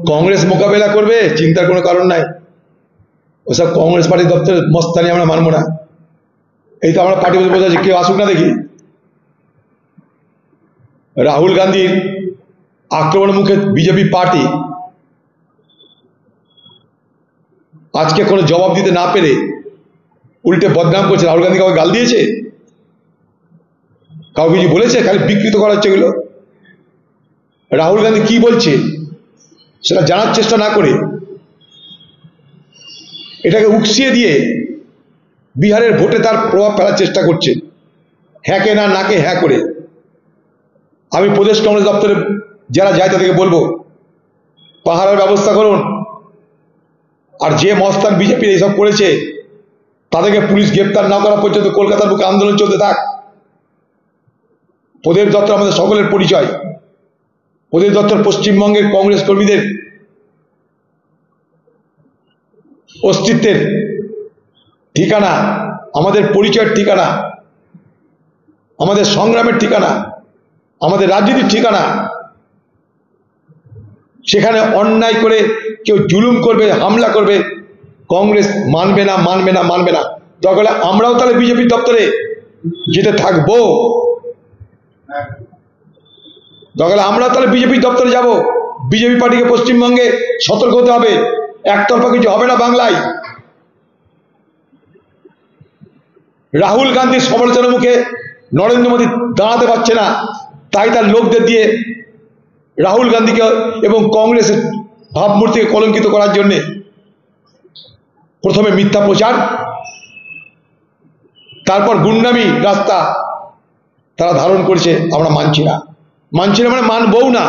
কংগ্রেস মোকাবেলা করবে, চিন্তার কোনো কারণ নাই। ওসব কংগ্রেস পার্টি দপ্তরের মস্তানি আমরা মানবো না। এই তো আমরা পার্টি বোঝাচ্ছি, কেউ আসুক না দেখি। রাহুল গান্ধীর আক্রমণ মুখে বিজেপি পার্টি আজকে কোনো জবাব দিতে না পেরে উল্টে বদনাম করছে। রাহুল গান্ধী কাউকে গাল দিয়েছে, কাউকে কিছু বলেছে? খালি বিকৃত করা হচ্ছে এগুলো। রাহুল গান্ধী কি বলছে সেটা জানার চেষ্টা না করে এটাকে উকসিয়ে দিয়ে বিহারের ভোটে তার প্রভাব ফেলার চেষ্টা করছে, হ্যাঁকে না নাকে হ্যাঁ করে। আমি প্রদেশ কংগ্রেস দপ্তরে যারা যায় তাদেরকে বলবো, পাহারার ব্যবস্থা করুন। আর যে মস্তান বিজেপি এইসব করেছে তাদেরকে পুলিশ গ্রেপ্তার না করা পর্যন্ত কলকাতার বুকে আন্দোলন চলতে থাক। প্রদেশ দপ্তর আমাদের সকলের পরিচয়। প্রদেশ দপ্তর পশ্চিমবঙ্গের কংগ্রেস কর্মীদের অস্তিত্বের ঠিকানা, আমাদের পরিচয়ের ঠিকানা, আমাদের সংগ্রামের ঠিকানা, আমাদের রাজনীতির ঠিকানা। সেখানে অন্যায় করে কেউ জুলুম করবে, হামলা করবে, কংগ্রেস মানবে না, মানবে না, মানবে না। তাহলে আমরাও তাহলে বিজেপি দপ্তরে যেতে থাকবো, তাহলে আমরা তাহলে বিজেপি দপ্তরে যাব। বিজেপি পার্টিকে পশ্চিমবঙ্গে সতর্ক হতে হবে, একতরফা কিছু হবে না বাংলায়। রাহুল গান্ধীর সমালোচনার মুখে নরেন্দ্র মোদী দাঁড়াতে পারছে না, তাই তার লোকদের দিয়ে রাহুল গান্ধীকে এবং কংগ্রেসের ভাবমূর্তিকে কলঙ্কিত করার জন্য প্রথমে মিথ্যা প্রচার, তারপর গুন্ডামি রাস্তা তারা ধারণ করেছে। আমরা মানছি না, মানছি না মানে মানবও না।